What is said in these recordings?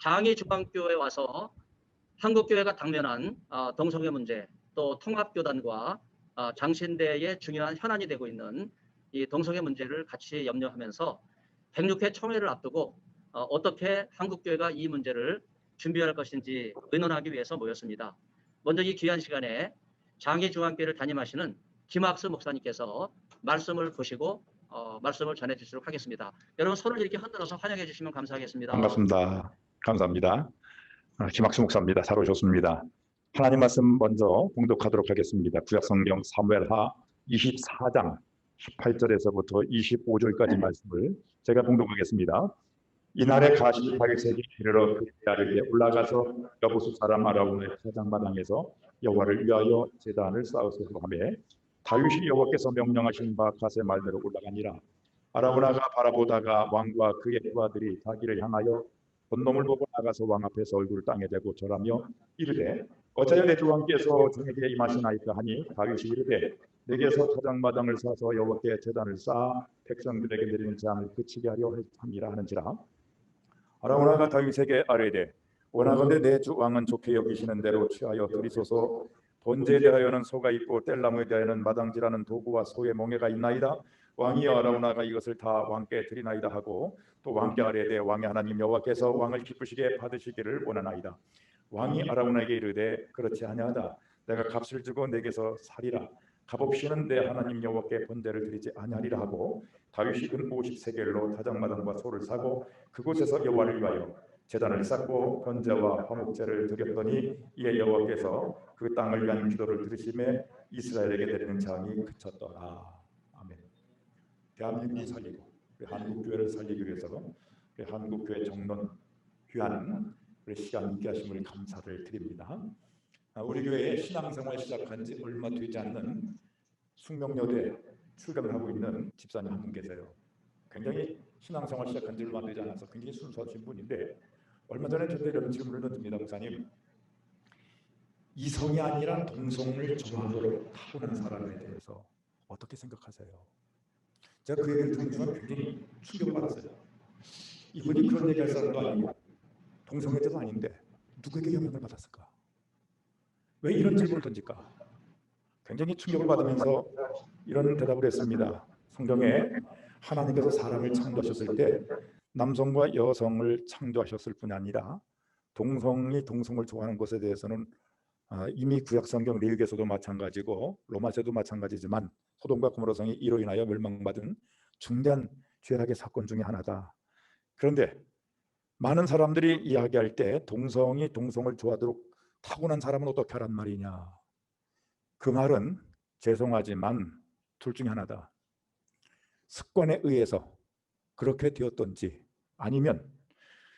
장애중앙교회에 와서 한국교회가 당면한 동성애 문제, 또 통합교단과 장신대의 중요한 현안이 되고 있는 이 동성애 문제를 같이 염려하면서 106회 총회를 앞두고 어떻게 한국교회가 이 문제를 준비할 것인지 의논하기 위해서 모였습니다. 먼저 이 귀한 시간에 장애중앙교회를 담임하시는 김학수 목사님께서 말씀을 보시고 말씀을 전해 주시도록 하겠습니다. 여러분 손을 이렇게 흔들어서 환영해 주시면 감사하겠습니다. 반갑습니다. 감사합니다. 김학수 목사입니다. 잘 오셨습니다. 하나님 말씀 먼저 봉독하도록 하겠습니다. 구약성경 사무엘하 24장 18절에서부터 25절까지 말씀을 제가 봉독하겠습니다. 이날에 가시 다윗에게 이르러 그의 아래에 올라가서 여부수 사람 아라운의 사장마당에서 여호와를 위하여 제단을 쌓으소서 하며 다윗이 여호와께서 명령하신 바 갓의 말대로 올라가니라. 아라우나가 바라보다가 왕과 그의 부하들이 자기를 향하여 본놈을 보고 나가서 왕 앞에서 얼굴을 땅에 대고 절하며 이르되 어찌하여 내 주 왕께서 저에게 임하시나이까 하니 다윗이 이르되 내게서 사장마당을 사서 여호와께 제단을 쌓아 백성들에게 내리는 재앙을 그치게 하려 함이라 하는지라. 아라우나가 다윗에게 아뢰되 원하건대 내 주 왕은 좋게 여기시는 대로 취하여 드리소서. 번제에 대하여는 소가 있고 뗄나무에 대하여는 마당질하는 도구와 소의 멍에가 있나이다. 왕이 아라우나가 이것을 다 왕께 드리나이다 하고 또 왕께 아뢰되 왕의 하나님 여호와께서 왕을 기쁘시게 받으시기를 원하나이다. 왕이 아라우나에게 이르되 그렇지 아니하다. 내가 값을 주고 내게서 살이라. 값없이는 내 하나님 여호와께 번제를 드리지 아니하리라 하고 다윗이 은 50세겔로 다장마당과 소를 사고 그곳에서 여호와를 위하여 제단을 쌓고 번제와 화목제를 드렸더니 이에 여호와께서 그 땅을 위한 기도를 들으심에 이스라엘에게 내리는 재앙이 그쳤더라. 아멘. 대한민국을 살리고 한국교회를 살리기 위해서 한국교회 정론 귀한 우리 시간 있게 하심을 감사를 드립니다. 우리 교회에 신앙생활 시작한 지 얼마 되지 않는 숙명여대 출감을 하고 있는 집사님 한 분 계세요. 굉장히 신앙생활 시작한 지 얼마 되지 않아서 굉장히 순수하신 분인데 얼마 전에 저한테 이런 질문을 던집니다. 목사님, 이성이 아니라 동성을 좋아하도록 타고난 사람에 대해서 어떻게 생각하세요? 제가 그 얘기를 듣는 순간 굉장히 충격을 받았어요. 이분이 그런 얘기할 사람도 아니고 동성애자도 아닌데 누구에게 영향을 받았을까? 왜 이런 질문을 던질까? 굉장히 충격을 받으면서 이런 대답을 했습니다. 성경에 하나님께서 사람을 창조하셨을 때 남성과 여성을 창조하셨을 뿐 아니라 동성이 동성을 좋아하는 것에 대해서는 이미 구약성경 레위기에서도 마찬가지고 로마서도 마찬가지지만 소돔과 고모라성이 이로 인하여 멸망받은 중대한 죄악의 사건 중에 하나다. 그런데 많은 사람들이 이야기할 때 동성이 동성을 좋아하도록 타고난 사람은 어떻게 하란 말이냐. 그 말은 죄송하지만 둘 중에 하나다. 습관에 의해서 그렇게 되었던지 아니면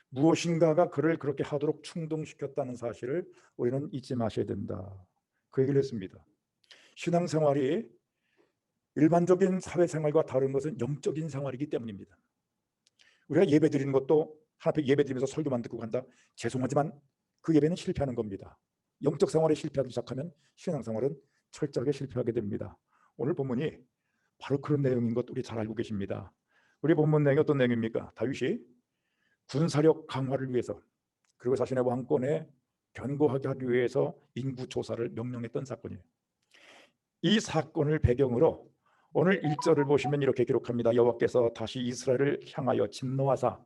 무엇인가가 그를 그렇게 하도록 충동시켰다는 사실을 우리는 잊지 마셔야 된다. 그 얘기를 했습니다. 신앙생활이 일반적인 사회생활과 다른 것은 영적인 생활이기 때문입니다. 우리가 예배 드리는 것도 하나 앞에 예배 드리면서 설교만 듣고 간다. 죄송하지만 그 예배는 실패하는 겁니다. 영적 생활에 실패하기 시작하면 신앙생활은 철저하게 실패하게 됩니다. 오늘 본문이 바로 그런 내용인 것 우리 잘 알고 계십니다. 우리 본문 내용이 어떤 내용입니까? 다윗이 군사력 강화를 위해서 그리고 자신의 왕권에 견고하게 하기 위해서 인구 조사를 명령했던 사건이에요. 이 사건을 배경으로 오늘 1절을 보시면 이렇게 기록합니다. 여호와께서 다시 이스라엘을 향하여 진노하사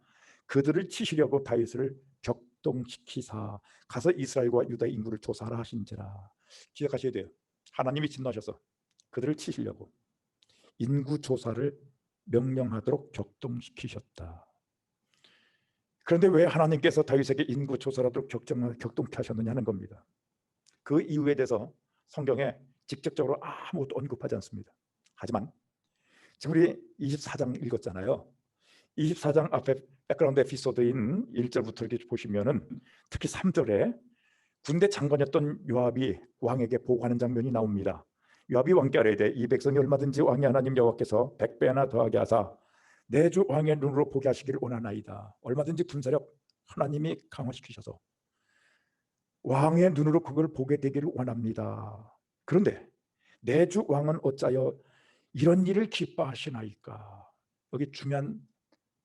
그들을 치시려고 다윗을 격동시키사 가서 이스라엘과 유다 인구를 조사하라 하신지라. 기억하셔야 돼요. 하나님이 진노하셔서 그들을 치시려고 인구 조사를 명령하도록 격동시키셨다. 그런데 왜 하나님께서 다윗에게 인구 조사를 하도록 격동케 하셨느냐는 겁니다. 그 이유에 대해서 성경에 직접적으로 아무것도 언급하지 않습니다. 하지만 지금 우리 24장 읽었잖아요. 24장 앞에 백그라운드 에피소드인 1절부터 이렇게 보시면은 특히 3절에 군대 장관이었던 요압이 왕에게 보고하는 장면이 나옵니다. 요압이 왕께 아뢰되 이 백성이 얼마든지 왕의 하나님 여호와께서 100배나 더하게 하사 내 주 왕의 눈으로 보게 하시기를 원하나이다. 얼마든지 군사력 하나님이 강화시키셔서 왕의 눈으로 그걸 보게 되기를 원합니다. 그런데 내 주 왕은 어찌하여 이런 일을 기뻐하시나이까? 여기 중요한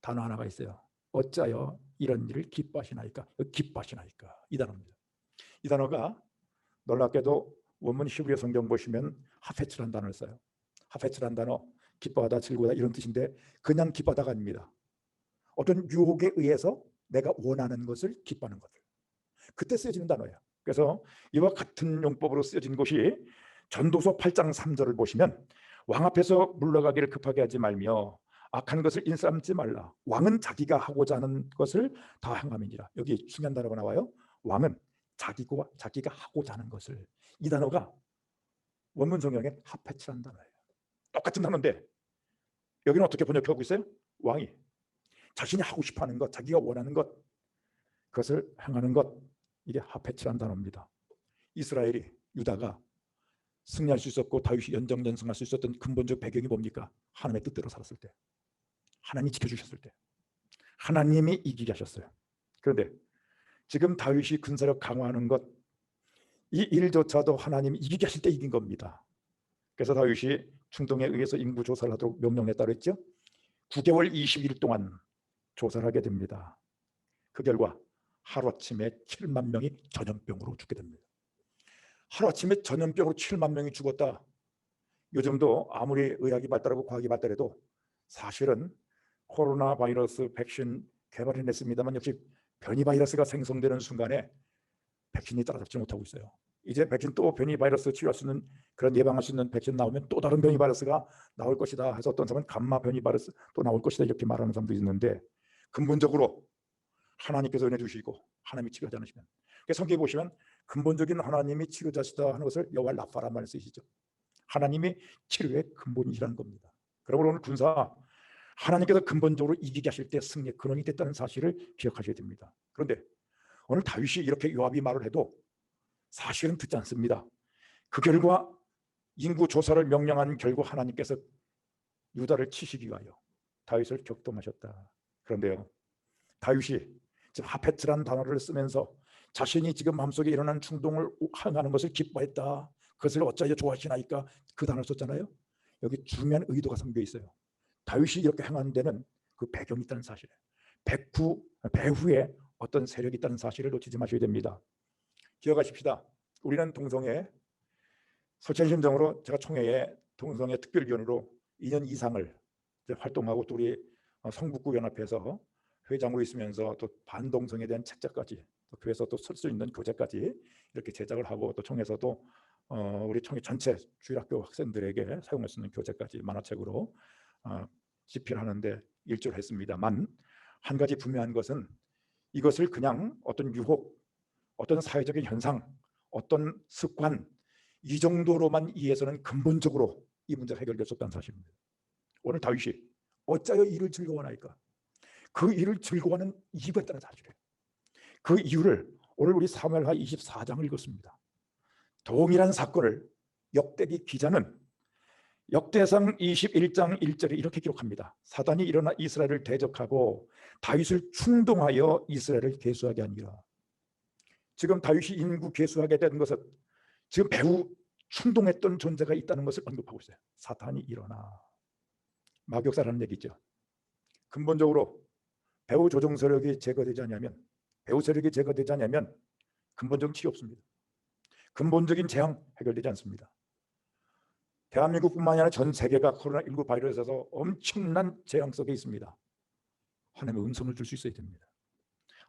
단어 하나가 있어요. 어찌하여 이런 일을 기뻐하시나이까? 기뻐하시나이까? 이 단어입니다. 이 단어가 놀랍게도 원문 히브리 성경 보시면 하페츠라는 단어를 써요. 하페츠라는 단어, 기뻐하다, 즐거워하다 이런 뜻인데 그냥 기뻐하다가 아닙니다. 어떤 유혹에 의해서 내가 원하는 것을 기뻐하는 것들, 그때 쓰여지는 단어예요. 그래서 이와 같은 용법으로 쓰여진 것이 전도서 8장 3절을 보시면 왕 앞에서 물러가기를 급하게 하지 말며 악한 것을 인삼지 말라. 왕은 자기가 하고자 하는 것을 다 행함이니라. 여기 중요한 단어가 나와요. 왕은 자기가 하고자 하는 것을. 이 단어가 원문 성경에 하페츠라는 단어예요. 똑같은 단어인데 여기는 어떻게 번역하고 있어요? 왕이 자신이 하고 싶어하는 것, 자기가 원하는 것, 그것을 행하는 것, 이게 하페츠라는 단어입니다. 이스라엘이, 유다가 승리할 수 있었고 다윗이 연정연승할 수 있었던 근본적 배경이 뭡니까? 하나님의 뜻대로 살았을 때, 하나님이 지켜주셨을 때, 하나님이 이기게 하셨어요. 그런데 지금 다윗이 군사력 강화하는 것, 이 일조차도 하나님이 이기게 하실 때 이긴 겁니다. 그래서 다윗이 충동에 의해서 인구 조사를 하도록 명령했다고 했죠. 9개월 20일 동안 조사를 하게 됩니다. 그 결과 하루아침에 7만 명이 전염병으로 죽게 됩니다. 하루아침에 전염병으로 7만 명이 죽었다. 요즘도 아무리 의학이 발달하고 과학이 발달해도 사실은 코로나 바이러스 백신 개발해냈습니다만 역시 변이 바이러스가 생성되는 순간에 백신이 따라잡지 못하고 있어요. 이제 백신 또 변이 바이러스 치료할 수 있는 그런 예방할 수 있는 백신 나오면 또 다른 변이 바이러스가 나올 것이다 해서 어떤 사람은 감마 변이 바이러스 또 나올 것이다 이렇게 말하는 사람도 있는데 근본적으로 하나님께서 은혜 주시고 하나님이 치료하지 않으시면 성경에 보시면 근본적인 하나님이 치료자시다 하는 것을 여호와 라파란 말을 쓰시죠. 하나님이 치료의 근본이시라는 겁니다. 그러므로 오늘 군사 하나님께서 근본적으로 이기게 하실 때 승리의 근원이 됐다는 사실을 기억하셔야 됩니다. 그런데 오늘 다윗이 이렇게 요압이 말을 해도 사실은 듣지 않습니다. 그 결과 인구 조사를 명령한 결과 하나님께서 유다를 치시기 위하여 다윗을 격동하셨다. 그런데요, 다윗이 지금 하페츠라는 단어를 쓰면서 자신이 지금 마음속에 일어난 충동을 행하는 것을 기뻐했다. 그것을 어찌하여 좋아하시나이까? 그 단어를 썼잖아요. 여기 중요한 의도가 담겨 있어요. 다윗이 이렇게 행한 데는 그 배경이 있다는 사실이에요. 배후에 어떤 세력이 있다는 사실을 놓치지 마셔야 됩니다. 기억하십시다. 우리는 동성애 설천심정으로 제가 총회에 동성애 특별위원으로 2년 이상을 활동하고 또 우리 성북구 연합회에서 회장으로 있으면서 또 반동성에 대한 책자까지 또 교회에서 또 쓸 수 있는 교재까지 이렇게 제작을 하고 또 총회에서도 우리 총회 전체 주일학교 학생들에게 사용할 수 있는 교재까지 만화책으로 집필하는데 일조를 했습니다만 한 가지 분명한 것은 이것을 그냥 어떤 유혹, 어떤 사회적인 현상, 어떤 습관 이 정도로만 이해해서는 근본적으로 이 문제가 해결될 수 없다는 사실입니다. 오늘 다윗이 어찌하여 이를 즐거워하나이까? 그 일을 즐거워하는 이유가 있다는 사실이에요. 그 이유를 오늘 우리 사무엘하 24장을 읽었습니다. 동일한 사건을 역대기 기자는 역대상 21장 1절에 이렇게 기록합니다. 사단이 일어나 이스라엘을 대적하고 다윗을 충동하여 이스라엘을 계수하게 하니라. 지금 다윗이 인구 계수하게 된 것은 지금 매우 충동했던 존재가 있다는 것을 언급하고 있어요. 사탄이 일어나. 마격사라는 얘기죠. 근본적으로 배후 조종 세력이 제거되지 않으면, 배후 세력이 제거되지 않으면 근본적인 치료 없습니다. 근본적인 재앙 해결되지 않습니다. 대한민국뿐만 아니라 전 세계가 코로나19 바이러스에서 엄청난 재앙 속에 있습니다. 하나님의 음성을 줄 수 있어야 됩니다.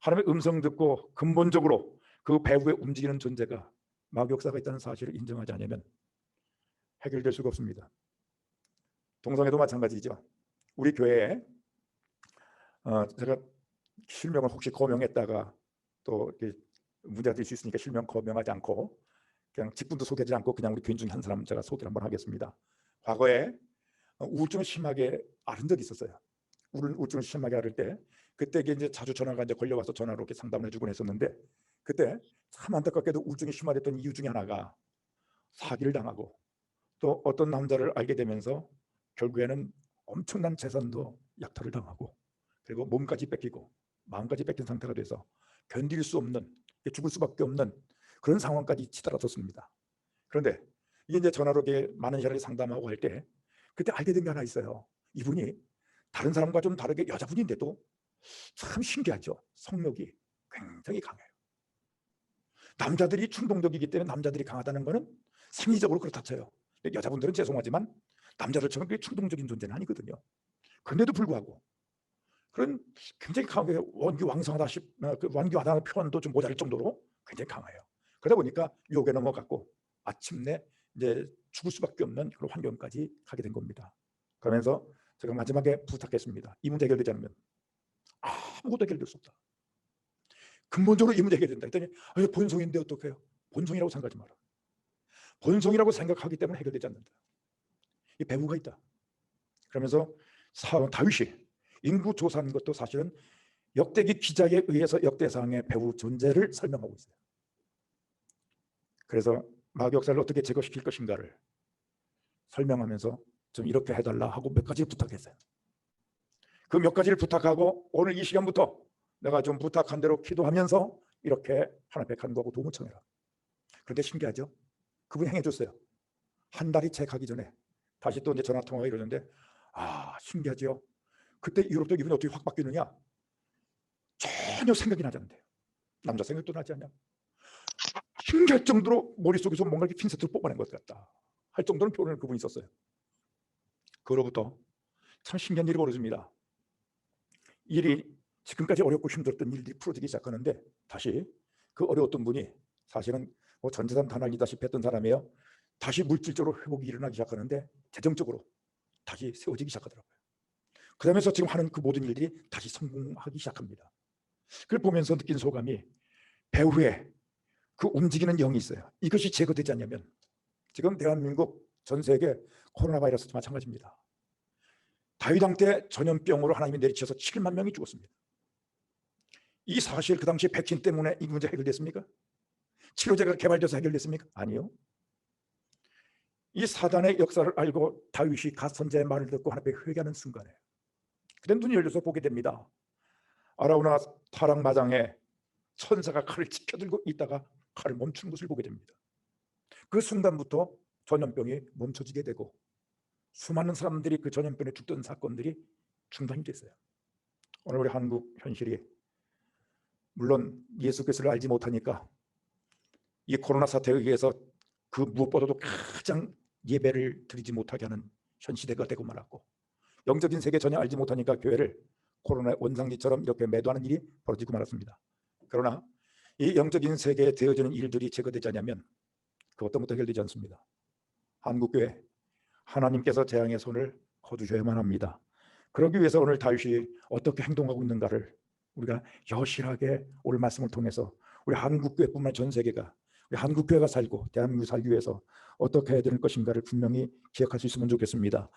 하나님의 음성 듣고 근본적으로 그 배후에 움직이는 존재가 마격사가 있다는 사실을 인정하지 않으면 해결될 수가 없습니다. 동성애도 마찬가지죠. 우리 교회에 제가 실명을 혹시 거명했다가 또 이렇게 문제가 될 수 있으니까 실명 거명하지 않고 그냥 직분도 소개하지 않고 그냥 우리 교인 중에 한 사람 제가 소개를 한번 하겠습니다. 과거에 우울증을 심하게 앓은 적이 있었어요. 우울증을 심하게 앓을 때 그때 이제 자주 전화가 이제 걸려와서 전화로 이렇게 상담을 해주곤 했었는데 그때 참 안타깝게도 우울증이 심화됐던 이유 중에 하나가 사기를 당하고 또 어떤 남자를 알게 되면서 결국에는 엄청난 재산도 약탈을 당하고 그리고 몸까지 뺏기고 마음까지 뺏긴 상태가 돼서 견딜 수 없는, 죽을 수밖에 없는 그런 상황까지 치달았었습니다. 그런데 이게 이제 전화로 많은 시간을 상담하고 할 때 그때 알게 된 게 하나 있어요. 이분이 다른 사람과 좀 다르게 여자분인데도 참 신기하죠. 성욕이 굉장히 강해요. 남자들이 충동적이기 때문에 남자들이 강하다는 것은 생리적으로 그렇다 쳐요. 여자분들은 죄송하지만 남자들처럼 그게 충동적인 존재는 아니거든요. 그런데도 불구하고 그런 굉장히 강하게 완기와다는 표현도 좀 모자랄 정도로 굉장히 강해요. 그러다 보니까 유혹에 넘어갔고 마침내 이제 죽을 수밖에 없는 그런 환경까지 가게 된 겁니다. 그러면서 제가 마지막에 부탁했습니다. 이 문제 해결되지 않으면 아무것도 해결될 수 없다. 근본적으로 이 문제 해결된다 했더니 본성인데 어떡해요? 본성이라고 생각하지 마라. 본성이라고 생각하기 때문에 해결되지 않는다. 이 배후가 있다. 그러면서 다윗이 인구 조사한 것도 사실은 역대기 기자에 의해서 역대상의 배후 존재를 설명하고 있어요. 그래서 마귀역사를 어떻게 제거시킬 것인가를 설명하면서 좀 이렇게 해달라 하고 몇 가지 부탁했어요. 그 몇 가지를 부탁하고 오늘 이 시간부터 내가 좀 부탁한 대로 기도하면서 이렇게 하나님 앞에 간구하고 도움을 청해라. 그런데 신기하죠? 그분이 행해줬어요. 한 달이 채 가기 전에 다시 또 이제 전화 통화가 이러는데 신기하죠? 그때 이후로부터 이분이 어떻게 확 바뀌느냐? 전혀 생각이 나지 않는데요. 남자 생각도 나지 않냐? 신기할 정도로 머릿속에서 뭔가 이렇게 핀셋을 뽑아낸 것 같다 할 정도는 표현을 그분이 썼어요. 그로부터 참 신기한 일이 벌어집니다. 일이 지금까지 어렵고 힘들었던 일들이 풀어지기 시작하는데 다시 그 어려웠던 분이 사실은 전 재산 다 날리다시피 했던 사람이에요. 다시 물질적으로 회복이 일어나기 시작하는데 재정적으로 다시 세워지기 시작하더라고요. 그러면서 지금 하는 그 모든 일들이 다시 성공하기 시작합니다. 그걸 보면서 느낀 소감이 배후에 그 움직이는 영이 있어요. 이것이 제거되지 않냐면 지금 대한민국 전 세계 코로나 바이러스도 마찬가지입니다. 다윗 왕 때 전염병으로 하나님이 내리쳐서 7만 명이 죽었습니다. 이 사실 그 당시 백신 때문에 이 문제 해결됐습니까? 치료제가 개발돼서 해결됐습니까? 아니요. 이 사단의 역사를 알고 다윗이 갓 선지자의 말을 듣고 하나님께 회개하는 순간에 그때 눈이 열려서 보게 됩니다. 아라우나 타락마당에 천사가 칼을 치켜들고 있다가 칼을 멈추는 것을 보게 됩니다. 그 순간부터 전염병이 멈춰지게 되고 수많은 사람들이 그 전염병에 죽던 사건들이 중단이 됐어요. 오늘 우리 한국 현실이 물론 예수 그리스도를 알지 못하니까 이 코로나 사태에 의해서 그 무엇보다도 가장 예배를 드리지 못하게 하는 현 시대가 되고 말았고 영적인 세계 전혀 알지 못하니까 교회를 코로나 원상지처럼 이렇게 매도하는 일이 벌어지고 말았습니다. 그러나 이 영적인 세계에 되어지는 일들이 제거되지 않으면 그 어떤 것도 해결되지 않습니다. 한국교회 하나님께서 재앙의 손을 거두셔야만 합니다. 그러기 위해서 오늘 다윗이 어떻게 행동하고 있는가를 우리가 여실하게 오늘 말씀을 통해서 우리 한국교회뿐만 아니라 전 세계가 우리 한국교회가 살고 대한민국이 살기 위해서 어떻게 해야 되는 것인가를 분명히 기억할 수 있으면 좋겠습니다.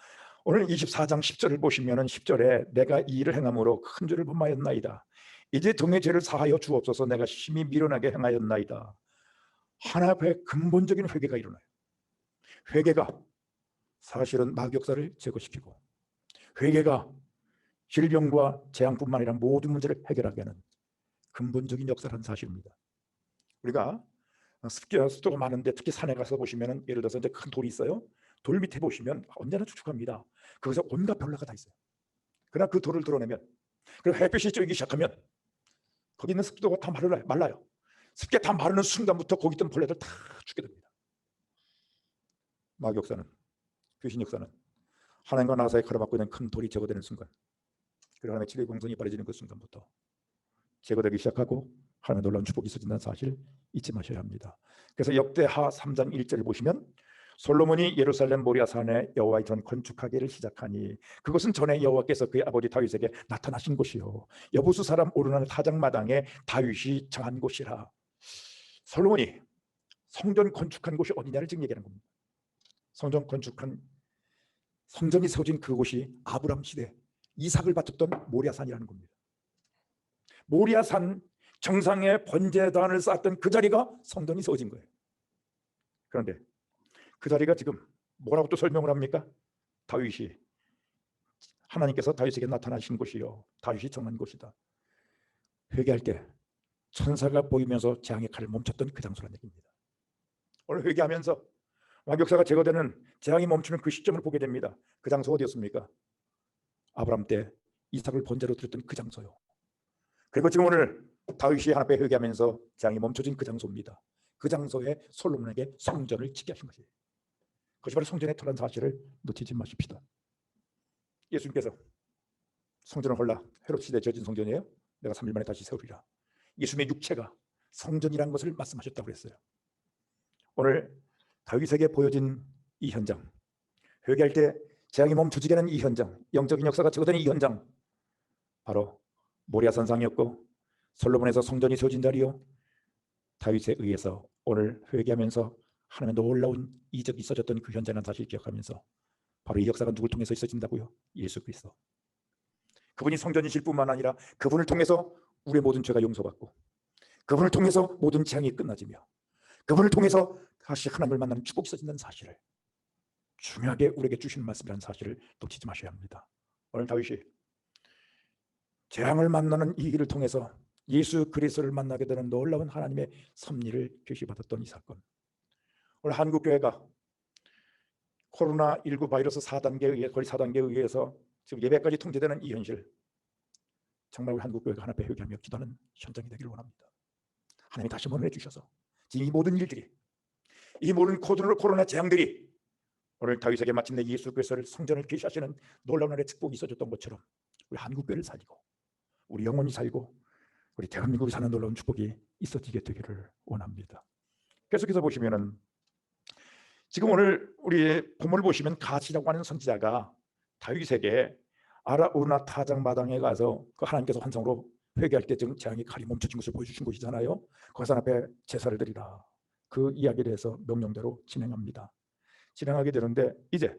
오늘 24장 10절을 보시면 10절에 내가 이 일을 행함으로 큰 죄를 범하였나이다. 이제 종의 죄를 사하여 주옵소서. 내가 심히 미련하게 행하였나이다. 하나님 앞에 근본적인 회개가 일어나요. 회개가 사실은 마귀역사를 제거시키고 회개가 질병과 재앙뿐만 아니라 모든 문제를 해결하게 하는 근본적인 역사라는 사실입니다. 우리가 습도가 많은데 특히 산에 가서 보시면 예를 들어서 이제 큰 돌이 있어요. 돌 밑에 보시면 언제나 축축합니다. 거기서 온갖 별나가 다 있어요. 그러나 그 돌을 드러내면 그리고 햇빛이 쬐기 시작하면 거기 있는 습도가 다 말라요. 습게 다 마르는 순간부터 거기 있던 벌레들 다 죽게 됩니다. 마귀역사는 귀신 역사는 하나님과 나 사이에 걸어받고 있는 큰 돌이 제거되는 순간 그리고 하나님의 지혜의 공성이 발휘되는 그 순간부터 제거되기 시작하고 하나님의 놀라운 축복이 있어진다는 사실 잊지 마셔야 합니다. 그래서 역대하 3장 1절을 보시면 솔로몬이 예루살렘 모리아 산에 여호와의 전 건축하기를 시작하니 그것은 전에 여호와께서 그의 아버지 다윗에게 나타나신 곳이요 여부수 사람 오르는 타작마당에 다윗이 정한 곳이라. 솔로몬이 성전 건축한 곳이 어디냐를 지금 얘기하는 겁니다. 성전 건축한 성전이 세워진 그곳이 아브람 시대 이삭을 바쳤던 모리아산이라는 겁니다. 모리아산 정상에 번제단을 쌓았던 그 자리가 성전이 세워진 거예요. 그런데 그 자리가 지금 뭐라고 또 설명을 합니까? 다윗이 하나님께서 다윗에게 나타나신 곳이요 다윗이 정한 곳이다. 회개할 때 천사가 보이면서 재앙의 칼을 멈췄던 그 장소라는 얘기입니다. 오늘 회개하면서 마귀역사가 제거되는 재앙이 멈추는 그 시점을 보게 됩니다. 그 장소 어디였습니까? 아브람 때 이삭을 번제로 드렸던 그 장소요. 그리고 지금 오늘 다윗이 하나님께 회개하면서 재앙이 멈춰진 그 장소입니다. 그 장소에 솔로몬에게 성전을 짓게 하신 것이에요. 그것이 바로 성전의 터라는 사실을 놓치지 마십시다. 예수님께서 성전을 헐라 헤롯 시대에 지어진 성전이에요. 내가 3일 만에 다시 세우리라. 예수님의 육체가 성전이라는 것을 말씀하셨다고 그랬어요. 오늘 다윗에게 보여진 이 현장, 회개할 때 재앙이 멈춰지게 하는 이 현장, 영적인 역사가 적어되는 이 현장, 바로 모리아 산상이었고 솔로몬에서 성전이 세워진 자리요, 다윗에 의해서 오늘 회개하면서 하나님의 놀라운 이적이 있어졌던 그 현장이라는 사실을 기억하면서 바로 이 역사가 누굴 통해서 있어진다고요? 예수 그리스도. 그분이 성전이실 뿐만 아니라 그분을 통해서 우리의 모든 죄가 용서받고, 그분을 통해서 모든 재앙이 끝나지며, 그분을 통해서 다시 하나님을 만나는 축복이 있어진다는 사실을 중요하게 우리에게 주시는 말씀이라는 사실을 놓치지 마셔야 합니다. 오늘 다윗이 재앙을 만나는 이 일을 통해서 예수 그리스도를 만나게 되는 놀라운 하나님의 섭리를 계시받았던 이 사건, 오늘 한국교회가 코로나19 바이러스 4단계에 의해, 거의 4단계에 의해서 지금 예배까지 통제되는 이 현실, 정말 우리 한국교회가 하나님께 회개하며 기도하는 현장이 되기를 원합니다. 하나님이 다시 문을 해주셔서 지금 이 모든 일들이, 이 모든 코로나 재앙들이 오늘 다윗에게 마침내 예수 그리스도를 성전을 계시하시는 놀라운 하나님의 축복이 있어졌던 것처럼 우리 한국교회를 살리고 우리 영혼이 살고 우리 대한민국이 사는 놀라운 축복이 있어지게 되기를 원합니다. 계속해서 보시면은 지금 오늘 우리 본문을 보시면 가시라고 하는 선지자가 다윗에게 아라우나 타작마당에 가서 그 하나님께서 환상으로 회개할 때 지금 재앙이 칼이 멈춰진 것을 보여주신 곳이잖아요. 거기서 앞에 제사를 드리라, 그 이야기에 대해서 명령대로 진행합니다. 진행하게 되는데, 이제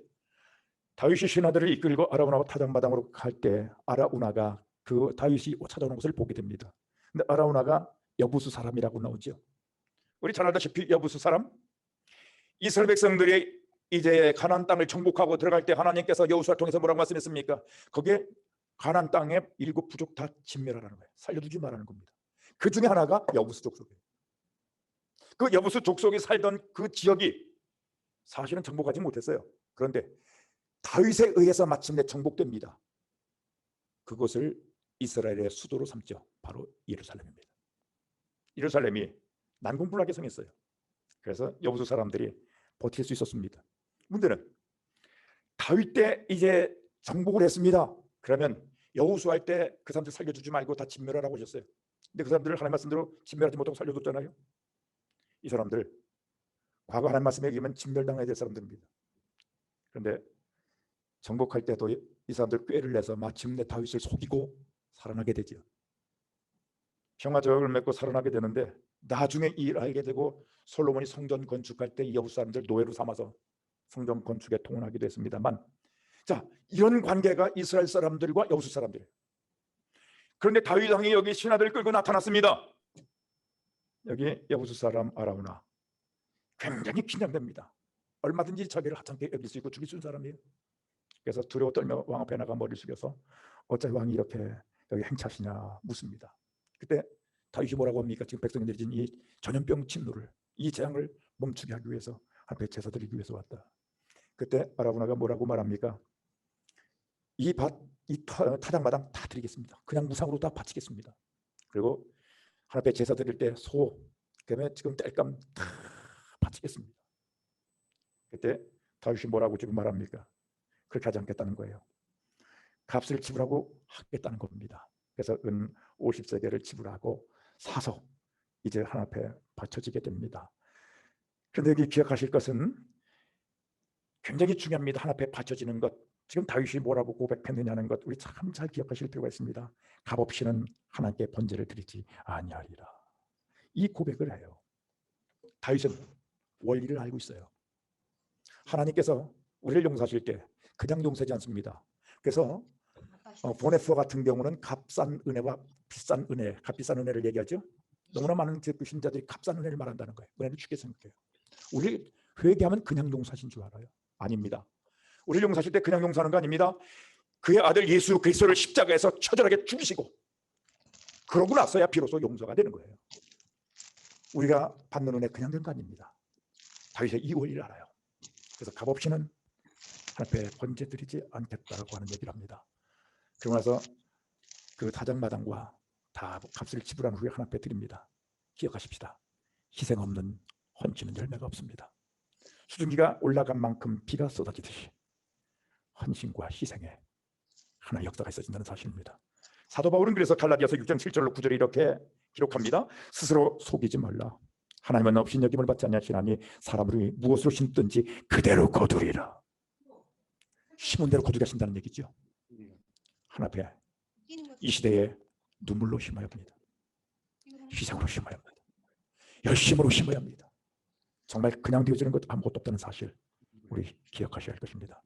다윗이 신하들을 이끌고 아라우나 타작마당으로 갈 때 아라우나가 그 다윗이 찾아오는 것을 보게 됩니다. 근데 아라우나가 여부수 사람이라고 나오죠. 우리 잘 알다시피 여부수 사람, 이스라엘 백성들이 이제 가나안 땅을 정복하고 들어갈 때 하나님께서 여호수아를 통해서 뭐라고 말씀했습니까? 거기에 가나안 땅의 7 부족 다 진멸하라는 거예요. 살려두지 말라는 겁니다. 그 중에 하나가 여부수 족속이에요. 그 여부수 족속이 살던 그 지역이 사실은 정복하지 못했어요. 그런데 다윗에 의해서 마침내 정복됩니다. 그곳을 이스라엘의 수도로 삼죠. 바로 예루살렘입니다. 예루살렘이 난공불락에 성했어요. 그래서 여부수 사람들이 버틸 수 있었습니다. 문제는 다윗 때 이제 정복을 했습니다. 그러면 여호수아 할 때 그 사람들 살려주지 말고 다 진멸하라고 하셨어요. 근데 그 사람들을 하나님 말씀대로 진멸하지 못하고 살려줬잖아요. 이 사람들 과거 하나님 말씀에 의하면 진멸당해야 될 사람들입니다. 그런데 정복할 때도 이 사람들 꾀를 내서 마침내 다윗을 속이고 살아나게 되죠. 평화조약을 맺고 살아나게 되는데, 나중에 이 일을 알게 되고 솔로몬이 성전 건축할 때 여부 사람들 노예로 삼아서 성전 건축에 동원하기도 했습니다만, 자, 이런 관계가 이스라엘 사람들과 여부수 사람들. 그런데 다윗 왕이 여기 신하들을 끌고 나타났습니다. 여기 여부수 사람 아라우나 굉장히 긴장됩니다. 얼마든지 자기를 하찮게 여길 수 있고 죽일 수 있는 사람이에요. 그래서 두려워 떨며 왕 앞에 나가 머리를 숙여서 어찌 왕이 이렇게 여기 행차하시냐 묻습니다. 그때 다윗이 뭐라고 합니까? 지금 백성들이 진 이 전염병 침노를, 이 재앙을 멈추게 하기 위해서 앞에 제사 드리기 위해서 왔다. 그때 아라우나가 뭐라고 말합니까? 이 타작마당 다 드리겠습니다. 그냥 무상으로 다 바치겠습니다. 그리고 하나님께 제사 드릴 때 소, 그다음에 지금 땔감 다 바치겠습니다. 그때 다윗이 뭐라고 지금 말합니까? 그렇게 하지 않겠다는 거예요. 값을 지불하고 하겠다는 겁니다. 그래서 은 50세겔을 지불하고 사서 이제 하나님 앞에 바쳐지게 됩니다. 그런데 여기 기억하실 것은 굉장히 중요합니다. 하나님 앞에 바쳐지는 것. 지금 다윗이 뭐라고 고백했느냐는 것, 우리 참 잘 기억하실 필요가 있습니다. 값없이는 하나님께 번제를 드리지 아니하리라. 이 고백을 해요. 다윗은 원리를 알고 있어요. 하나님께서 우리를 용서하실 때 그냥 용서하지 않습니다. 그래서 보네프와 같은 경우는 값싼 은혜와 비싼 은혜, 값비싼 은혜를 얘기하죠. 너무나 많은 신자들이 값싼 은혜를 말한다는 거예요. 은혜를 주게 생각해요. 우리 회개하면 그냥 용서하신 줄 알아요? 아닙니다. 우리를 용서하실 때 그냥 용서하는 거 아닙니다. 그의 아들 예수 그리스도를 십자가에서 처절하게 죽이시고 그러고 나서야 비로소 용서가 되는 거예요. 우리가 받는 은혜 그냥 된 거 아닙니다. 다윗의 이 원리를 알아요. 그래서 값없이는 하나님 앞에 번제 드리지 않겠다라고 하는 얘기를 합니다. 그러고 나서 그 타작마당과 다 값을 지불한 후에 하나님 앞에 드립니다. 기억하십시다. 희생 없는 헌신은 열매가 없습니다. 수증기가 올라간 만큼 비가 쏟아지듯이 헌신과 희생에 하나의 역사가 있어진다는 사실입니다. 사도 바울은 그래서 갈라디아서 6장 7절로 9절에 이렇게 기록합니다. 스스로 속이지 말라. 하나님은 없인 여김을 받지 아니하시나니 사람을 무엇으로 심든지 그대로 거두리라. 심은 대로 거두게 하신다는 얘기죠. 하나님 앞에 이 시대에 눈물로 심어야 합니다. 희생으로 심어야 합니다. 열심으로 심어야 합니다. 정말 그냥 되어지는 것 아무것도 없다는 사실 우리 기억하셔야 할 것입니다.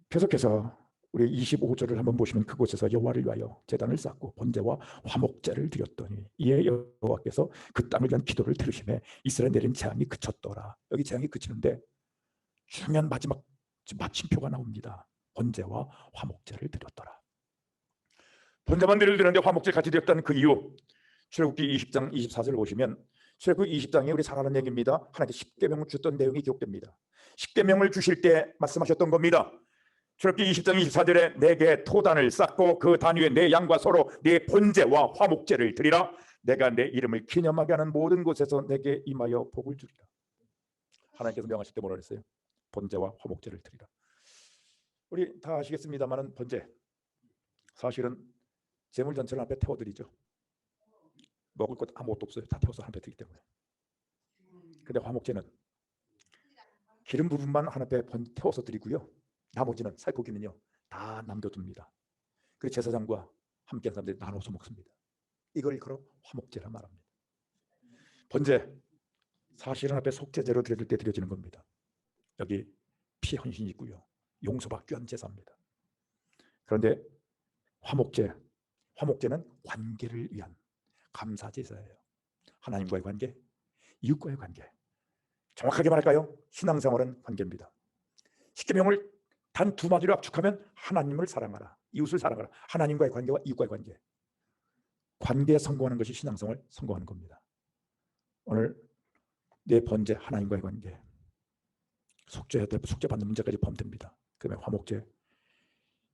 계속해서 우리 25절을 한번 보시면 그곳에서 여호와를 위하여 제단을 쌓고 번제와 화목제를 드렸더니 이에 여호와께서 그 땅을 위한 기도를 들으시매 이스라엘 내린 재앙이 그쳤더라. 여기 재앙이 그치는데 중요한 마지막 마침표가 나옵니다. 번제와 화목제를 드렸더라. 번제만 드렸는데 화목제를 같이 드렸다는 그 이유, 출애굽기 20장 24절을 보시면 출애굽기 20장이 우리 잘 아는 얘기입니다. 하나님께 십계명을 주셨던 내용이 기록됩니다. 십계명을 주실 때 말씀하셨던 겁니다. 출애굽기 20장 24절에 내게 토단을 쌓고 그 단 위에 내 양과 소로 내 번제와 화목제를 드리라. 내가 내 이름을 기념하게 하는 모든 곳에서 내게 임하여 복을 주리라. 하나님께서 명하실 때 뭐라 그랬어요? 번제와 화목제를 드리라. 우리 다 아시겠습니다만은 번제 사실은 제물 전체를 앞에 태워드리죠. 먹을 것 아무것도 없어요. 다 태워서 하나님께 드리기 때문에. 근데 화목제는 기름 부분만 하나님께 태워서 드리고요. 나머지는 살코기는요 다 남겨둡니다. 그리고 제사장과 함께 한 사람들이 나눠서 먹습니다. 이걸 일컬어 화목제라 말합니다. 번제 사실은 앞에 속죄제로 드릴 때 드려지는 겁니다. 여기 피 헌신이 있고요. 용서받기 위한 제사입니다. 그런데 화목제는 관계를 위한 감사 제사예요. 하나님과의 관계, 이웃과의 관계. 정확하게 말할까요? 신앙생활은 관계입니다. 십계명을 단 두 마디로 압축하면 하나님을 사랑하라, 이웃을 사랑하라. 하나님과의 관계와 이웃과의 관계. 관계에 성공하는 것이 신앙생활 성공하는 겁니다. 오늘 내 번제 하나님과의 관계, 속죄받는 문제까지 포함됩니다. 그다음에 화목제,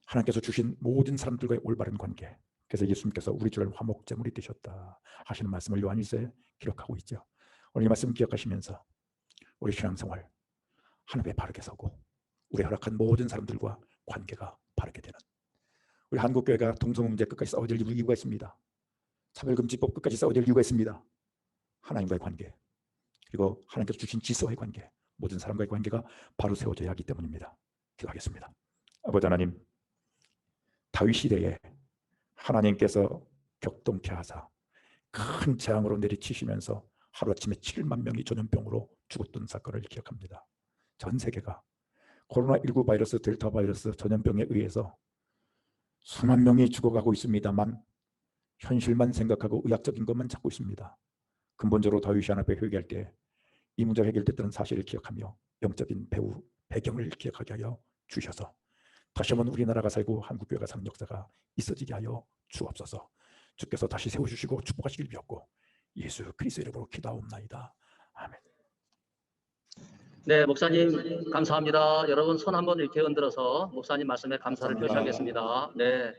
하나님께서 주신 모든 사람들과의 올바른 관계. 그래서 예수님께서 우리 주를 화목제물이 되셨다 하시는 말씀을 요한일서에 기록하고 있죠. 오늘 이 말씀 기억하시면서 우리 신앙생활 하나님에 바르게 서고 우리 허락한 모든 사람들과 관계가 바르게 되는, 우리 한국교회가 동성문제 끝까지 싸워야 될 이유가 있습니다. 차별금지법 끝까지 싸워야 될 이유가 있습니다. 하나님과의 관계, 그리고 하나님께서 주신 질서와의 관계, 모든 사람과의 관계가 바로 세워져야 하기 때문입니다. 기도하겠습니다. 아버지 하나님, 다윗 시대에 하나님께서 격동케 하사 큰 재앙으로 내리치시면서 하루아침에 7만 명이 전염병으로 죽었던 사건을 기억합니다. 전 세계가 코로나19 바이러스, 델타 바이러스 전염병에 의해서 수만 명이 죽어가고 있습니다만 현실만 생각하고 의학적인 것만 찾고 있습니다. 근본적으로 다윗이 하나님께 회개할 때 이 문제가 해결됐다는 사실을 기억하며 영적인 배경을 기억하게 하여 주셔서 다시 한번 우리나라가 살고 한국교회가 사는 역사가 있어지게 하여 주옵소서. 주께서 다시 세워주시고 축복하시길 비었고 예수 그리스도의 이름으로 기도하옵나이다. 아멘. 네, 목사님 감사합니다. 여러분 손 한번 이렇게 흔들어서 목사님 말씀에 감사를 감사합니다. 표시하겠습니다. 네.